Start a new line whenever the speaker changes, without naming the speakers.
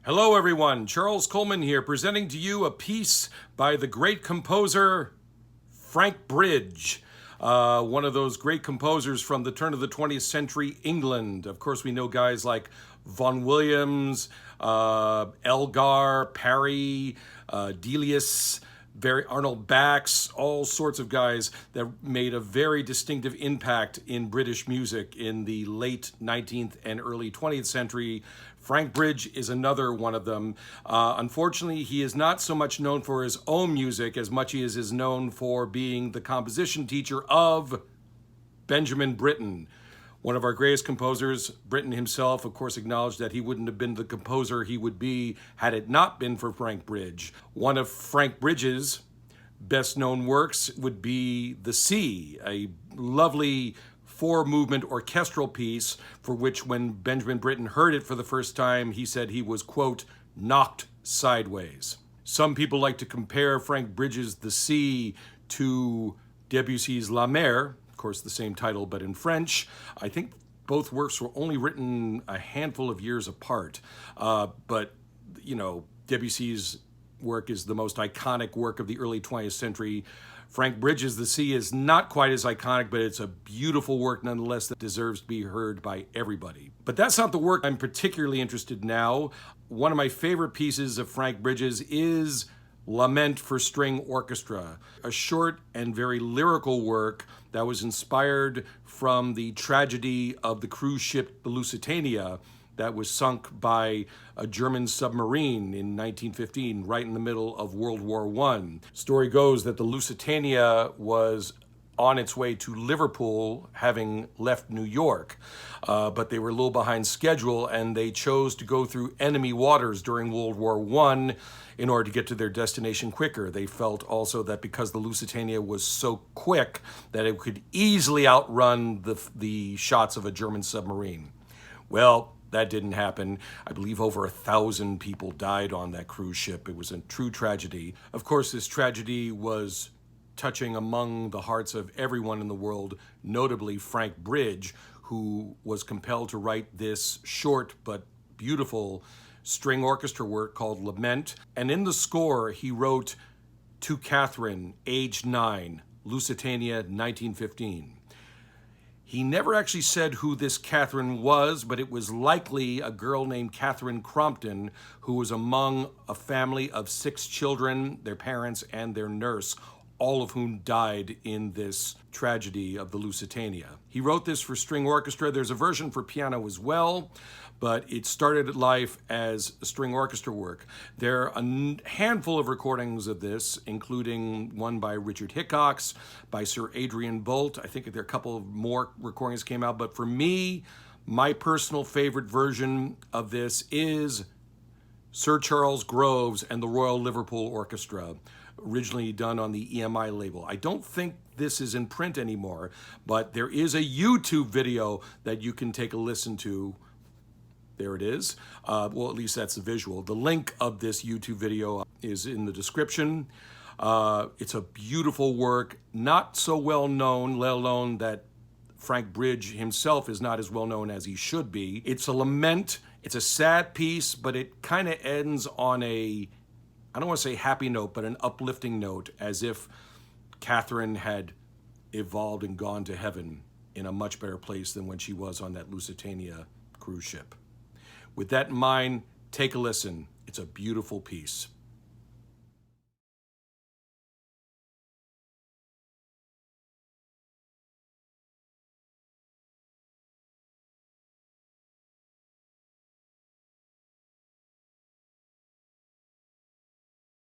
Hello everyone, Charles Coleman here, presenting to you a piece by the great composer Frank Bridge. One of those great composers from the turn of the 20th century England. Of course, we know guys like Vaughan Williams, Elgar, Parry, Delius, Arnold Bax, all sorts of guys that made a very distinctive impact in British music in the late 19th and early 20th century. Frank Bridge is another one of them. Unfortunately, he is not so much known for his own music as much as he is known for being the composition teacher of Benjamin Britten. One of our greatest composers. Britten himself, of course, acknowledged that he wouldn't have been the composer he would be had it not been for Frank Bridge. One of Frank Bridge's best known works would be The Sea, a lovely four-movement orchestral piece for which when Benjamin Britten heard it for the first time, he said he was, quote, knocked sideways. Some people like to compare Frank Bridge's The Sea to Debussy's Lament, of course the same title but in French. I think both works were only written a handful of years apart, but you know, Debussy's work is the most iconic work of the early 20th century. Frank Bridge's The Sea is not quite as iconic, but it's a beautiful work nonetheless that deserves to be heard by everybody. But that's not the work I'm particularly interested in now. One of my favorite pieces of Frank Bridge's is Lament for String Orchestra, a short and very lyrical work that was inspired from the tragedy of the cruise ship the Lusitania that was sunk by a German submarine in 1915, right in the middle of World War I. Story goes that the Lusitania was on its way to Liverpool, having left New York, but they were a little behind schedule and they chose to go through enemy waters during World War I in order to get to their destination quicker. They felt also that because the Lusitania was so quick that it could easily outrun the shots of a German submarine. Well, that didn't happen. I believe over 1,000 people died on that cruise ship. It was a true tragedy. Of course, this tragedy was touching among the hearts of everyone in the world, notably Frank Bridge, who was compelled to write this short but beautiful string orchestra work called Lament. And in the score, he wrote To Catherine, aged 9, Lusitania, 1915. He never actually said who this Catherine was, but it was likely a girl named Catherine Crompton, who was among a family of 6 children, their parents, and their nurse, all of whom died in this tragedy of the Lusitania. He wrote this for string orchestra. There's a version for piano as well, but it started life as a string orchestra work. There are a handful of recordings of this, including one by Richard Hickox, by Sir Adrian Boult. I think there are a couple of more recordings came out, but for me, my personal favorite version of this is Sir Charles Groves and the Royal Liverpool Orchestra, originally done on the EMI label. I don't think this is in print anymore, but there is a YouTube video that you can take a listen to. There it is. Well, at least that's the visual. The link of this YouTube video is in the description. It's a beautiful work, not so well known, let alone that Frank Bridge himself is not as well known as he should be. It's a lament. It's a sad piece, but it kind of ends on a, I don't want to say happy note, but an uplifting note, as if Catherine had evolved and gone to heaven in a much better place than when she was on that Lusitania cruise ship. With that in mind, take a listen. It's a beautiful piece.